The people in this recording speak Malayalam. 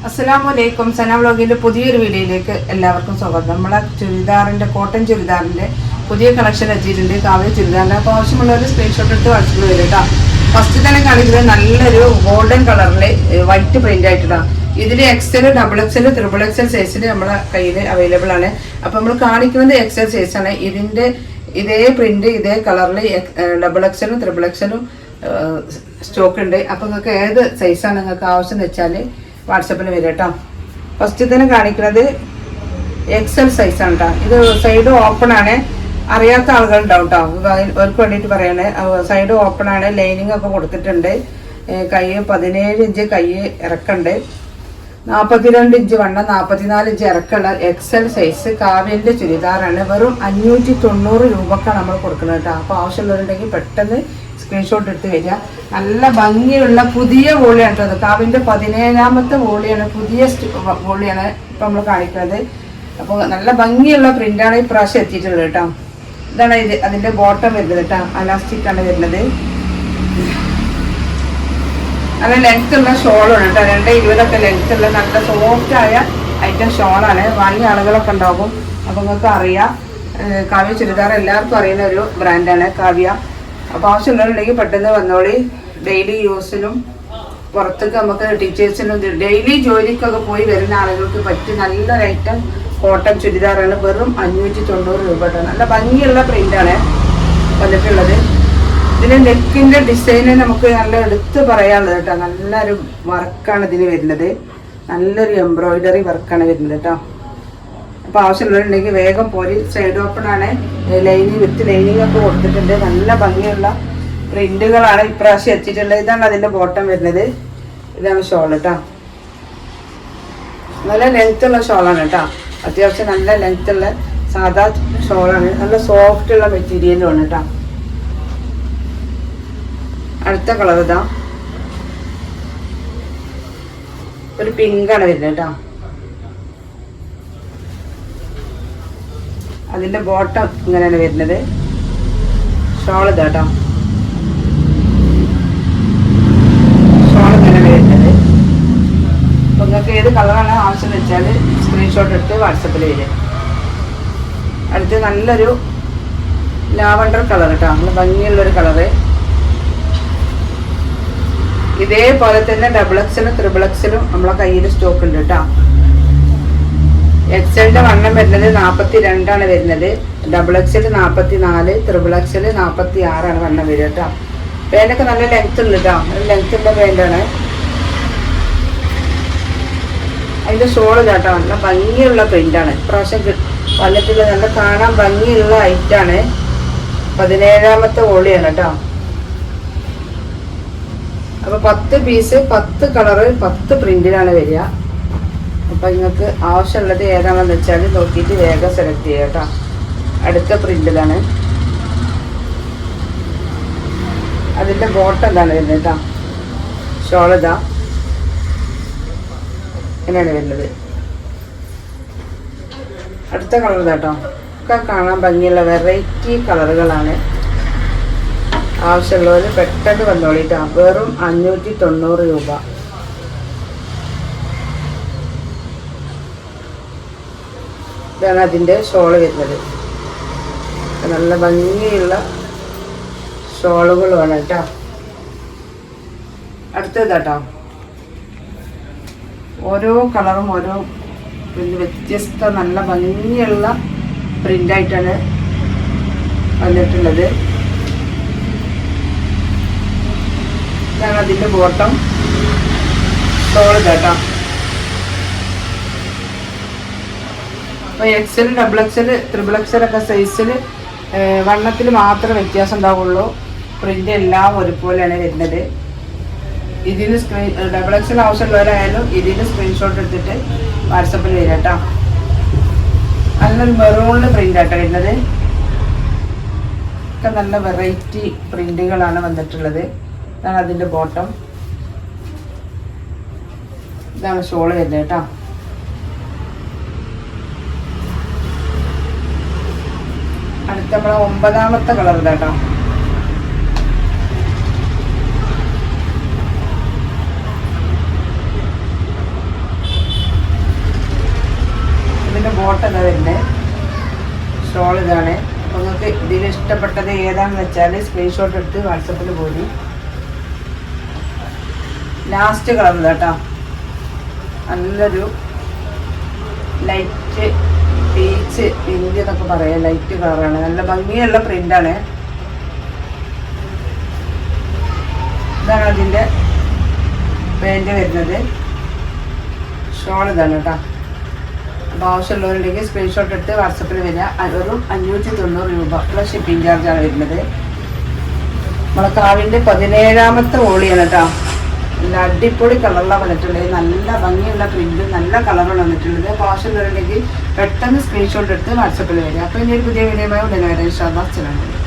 അസ്സലാമലൈക്കും. സന വ്ലോഗിന്റെ പുതിയൊരു വീഡിയോയിലേക്ക് എല്ലാവർക്കും സ്വാഗതം. നമ്മളെ ചുരിദാറിന്റെ കോട്ടൺ ചുരിദാറിന്റെ പുതിയ കളക്ഷൻ എത്തിയിട്ടുണ്ട്. കാവ്യ ചുരിദാറിന്റെ അപ്പോൾ ആവശ്യമുള്ളവർ സ്ക്രീൻഷോട്ട് എടുത്ത് വാട്സപ്പ് വരും കേട്ടോ. ഫസ്റ്റ് തന്നെ കാണിക്കുന്നത് നല്ലൊരു ഗോൾഡൻ കളറില് വൈറ്റ് പ്രിന്റ് ആയിട്ടാണ്. ഇതിൽ XL, XXL, XXL സൈസിൽ നമ്മളെ കയ്യിൽ അവൈലബിൾ ആണ്. അപ്പൊ നമ്മൾ കാണിക്കുന്നത് XL സൈസ് ആണ്. ഇതിന്റെ ഇതേ പ്രിന്റ് ഇതേ കളറിൽ XXL, XXL സ്റ്റോക്ക് ഉണ്ട്. അപ്പൊ നിങ്ങൾക്ക് ഏത് സൈസാണ് നിങ്ങൾക്ക് ആവശ്യം എന്ന് വെച്ചാൽ വാട്സപ്പിൽ വരും കേട്ടോ. ഫസ്റ്റ് തന്നെ കാണിക്കുന്നത് XL സൈസാണ് കേട്ടോ. ഇത് സൈഡ് ഓപ്പൺ ആണ്. അറിയാത്ത ആളുകളുണ്ടാവും കേട്ടോ. അവർക്ക് വേണ്ടിയിട്ട് പറയണേ. സൈഡ് ഓപ്പൺ ആണ്. ലൈനിങ് ഒക്കെ കൊടുത്തിട്ടുണ്ട്. കൈ 17 ഇഞ്ച് കൈ ഇറക്കുണ്ട്. 42 ഇഞ്ച് വണ്ണം, 44 ഇഞ്ച് ഇറക്കുള്ള XL സൈസ് കാവ്യന്റെ ചുരിദാറാണ്. വെറും 590 രൂപക്കാണ് നമ്മൾ കൊടുക്കുന്നത് കേട്ടോ. അപ്പോൾ ആവശ്യമുള്ളവരുണ്ടെങ്കിൽ പെട്ടെന്ന് സ്ക്രീൻഷോട്ട് എടുത്ത് വരിക. നല്ല ഭംഗിയുള്ള പുതിയ വോളിയാണ് കേട്ടോ. കാവിൻ്റെ 17ാമത്തെ വോളിയാണ്, പുതിയ വോളിയാണ് ഇപ്പം നമ്മൾ കാണിക്കുന്നത്. അപ്പോൾ നല്ല ഭംഗിയുള്ള പ്രിന്റാണ് ഈ പ്രാവശ്യം എത്തിയിട്ടുള്ളത് കേട്ടോ. ഇതാണ് ഇത് അതിൻ്റെ ബോട്ടം വരുന്നത് കേട്ടോ. അലാസ്റ്റിക് ആണ് വരുന്നത്. നല്ല ലെങ്ത് ഉള്ള ഷോളാണ് കേട്ടോ. 220 ലെങ്ത് ഉള്ള നല്ല സോഫ്റ്റ് ആയ ഐറ്റം ഷോളാണ്. വാങ്ങിയ ആളുകളൊക്കെ ഉണ്ടാകും. അപ്പോൾ നിങ്ങൾക്ക് അറിയാം, കാവ്യ ചുരിദാർ എല്ലാവർക്കും അറിയുന്ന ഒരു ബ്രാൻഡാണ് കാവ്യ. അപ്പോൾ ആവശ്യമുള്ളവരുണ്ടെങ്കിൽ പെട്ടെന്ന് വന്നോളി. ഡെയിലി യൂസിനും പുറത്തേക്ക് നമുക്ക് ടീച്ചേഴ്സിനും ഡെയിലി ജോലിക്കൊക്കെ പോയി വരുന്ന ആളുകൾക്ക് പറ്റിയ നല്ലൊരു ഐറ്റം കോട്ടൺ ചുരിദാറാണ്. വെറും 590 രൂപ കേട്ടോ. നല്ല ഭംഗിയുള്ള പ്രിന്റാണ് വന്നിട്ടുള്ളത്. ഇതിന് നെക്കിൻ്റെ ഡിസൈന് നമുക്ക് നല്ല എടുത്ത് പറയാനുള്ളത് കേട്ടോ. നല്ലൊരു വർക്കാണ് ഇതിന് വരുന്നത്. നല്ലൊരു എംബ്രോയിഡറി വർക്കാണ് വരുന്നത് കേട്ടോ. അപ്പോൾ ആവശ്യമുള്ളവരുണ്ടെങ്കിൽ വേഗം പോയി. സൈഡ് ഓപ്പൺ ആണ്. ലൈനിങ് വിത്ത് ലൈനിങ് ഒക്കെ കൊടുത്തിട്ടുണ്ട്. നല്ല ഭംഗിയുള്ള പ്രിന്റുകളാണ് ഇപ്രാവശ്യം എത്തിയിട്ടുള്ളത്. ഇതാണ് അതിൻ്റെ ബോട്ടം വരുന്നത്. ഇതാണ് ഷോൾ കേട്ടോ. നല്ല ലെങ്ത് ഉള്ള ഷോളാണ് കേട്ടോ. അത്യാവശ്യം നല്ല ലെങ്ത് ഉള്ള സാധാ ഷോളാണ്. നല്ല സോഫ്റ്റ് ഉള്ള മെറ്റീരിയലുമാണ് കേട്ടോ. അടുത്ത കളർ ഇതാ ഒരു പിങ്കാണ് വരുന്നത് കേട്ടോ. അതിൻ്റെ ബോട്ടം ഇങ്ങനെയാണ് വരുന്നത്. ഷോൾ ഇതാ കേട്ടോ. ഷോൾ ഇങ്ങനെയാണ് വരുന്നത്. അപ്പോൾ നിങ്ങൾക്ക് ഏത് കളറാണ് ആവശ്യം വെച്ചാൽ സ്ക്രീൻഷോട്ട് എടുത്ത് വാട്സപ്പിൽ വരും. അടുത്ത് നല്ലൊരു ലാവണ്ടർ കളർ കേട്ടോ. നല്ല ഭംഗിയുള്ളൊരു കളറ്. ഇതേപോലെ തന്നെ XXL, XXL നമ്മളെ കയ്യിൽ സ്റ്റോക്ക് ഉണ്ട് കേട്ടോ. XLന്റെ വണ്ണം വരുന്നത് 42 വരുന്നത്. XXL 44, XXL 46 വണ്ണം വരിക കേട്ടോ. പേനൊക്കെ നല്ല ലെങ്ത് ഉണ്ട് കേട്ടോ. ലെങ്ത് ഉള്ള പേൻ്റാണ്. അതിൻ്റെ ഷോള് കേട്ടോ. നല്ല ഭംഗിയുള്ള പ്രിന്റാണ്. ഇപ്രാവശ്യം വന്നിട്ടുള്ള നല്ല കാണാൻ ഭംഗിയുള്ള ഐറ്റാണ്. 17ാമത്തെ വോളിയാണ് കേട്ടോ. അപ്പോൾ 10 പീസ് 10 കളറ് 10 പ്രിന്റിലാണ് വരിക. അപ്പം നിങ്ങൾക്ക് ആവശ്യമുള്ളത് ഏതാണെന്ന് വെച്ചാൽ നോക്കിയിട്ട് വേഗം സെലക്ട് ചെയ്യുക കേട്ടോ. അടുത്ത പ്രിന്റിലാണ്. അതിൻ്റെ ബോട്ടം എന്താണ് വരുന്നത് കേട്ടോ. ഷോൾ ഇതാ ഇങ്ങനെയാണ് വരുന്നത്. അടുത്ത കളർ കേട്ടോ. ഒക്കെ കാണാൻ ഭംഗിയുള്ള വെറൈറ്റി കളറുകളാണ്. ആവശ്യമുള്ളവർ പെട്ടെന്ന് വന്നോളിട്ടോ. വെറും 590 രൂപ. ഇതാണ് അതിൻ്റെ ഷോള് വരുന്നത്. നല്ല ഭംഗിയുള്ള ഷോളുകളുമാണ് കേട്ടോ. അടുത്തത് കേട്ടോ. ഓരോ കളറും ഓരോ വ്യത്യസ്ത നല്ല ഭംഗിയുള്ള പ്രിൻ്റായിട്ടാണ് വന്നിട്ടുള്ളത്. ഇതാണ് അതിൻ്റെ ബോട്ടം. ഷോള് കേട്ടോ. അപ്പോൾ XL, XXL, XXL ഒക്കെ സൈസിൽ വണ്ണത്തിൽ മാത്രമേ വ്യത്യാസം ഉണ്ടാവുള്ളൂ. പ്രിൻ്റ് എല്ലാം ഒരുപോലെയാണ് വരുന്നത്. ഇതിന് XXL ആവശ്യമുള്ളവരായാലും ഇതിന് സ്ക്രീൻഷോട്ട് എടുത്തിട്ട് വാട്സപ്പിൽ വരിക കേട്ടോ. നല്ലൊരു മെറൂണിൽ പ്രിൻ്റ് ആട്ടോ വരുന്നത്. ഒക്കെ നല്ല വെറൈറ്റി പ്രിന്റുകളാണ് വന്നിട്ടുള്ളത്. ഇതാണ് അതിൻ്റെ ബോട്ടം. ഇതാണ് ഷോള് വരുന്നത് കേട്ടോ. അടുത്ത നമ്മളെ 9ാമത്തെ കളർ കേട്ടോ. കോട്ട എന്താ വരുന്നത്. ഷോൾ ഇതാണ്. അപ്പോൾ നിങ്ങൾക്ക് ഇതിൽ ഇഷ്ടപ്പെട്ടത് ഏതാണെന്ന് വെച്ചാൽ സ്ക്രീൻഷോട്ട് എടുത്ത് വാട്സപ്പിൽ പോയി. ലാസ്റ്റ് കളർ കേട്ടോ, നല്ലൊരു ലൈറ്റ് പീച്ച് പിങ്ക് എന്നൊക്കെ പറയാം. ലൈറ്റ് കളറാണ്, നല്ല ഭംഗിയുള്ള പ്രിൻ്റാണ്. ഇതാണ് അതിൻ്റെ പാൻറ് വരുന്നത്. ഷോൾ ഇതാണ് കേട്ടോ. അപ്പോൾ ആവശ്യമുള്ളവരുണ്ടെങ്കിൽ സ്ക്രീൻഷോട്ട് എടുത്ത് വാട്സപ്പിൽ വരിക. വെറും 590 രൂപ പ്ലസ് ഷിപ്പിംഗ് ചാർജാണ് വരുന്നത്. നമ്മളെ കാവിൻ്റെ 17ാമത്തെ ഓളിയാണ് കേട്ടോ. നല്ല അടിപൊളി കളറിലാണ് വന്നിട്ടുള്ളത്. നല്ല ഭംഗിയുള്ള പ്രിന്റ്, നല്ല കളറാണ് വന്നിട്ടുള്ളത്. അപ്പോൾ ആവശ്യമുള്ളവരുണ്ടെങ്കിൽ പെട്ടെന്ന് സ്ക്രീൻഷോട്ട് എടുത്ത് വാട്സപ്പിൽ വരിക. അപ്പോൾ ഇനി ഒരു പുതിയ വീഡിയോ ഉടനെ വരാം. ഇൻഷാ അല്ലാഹ്.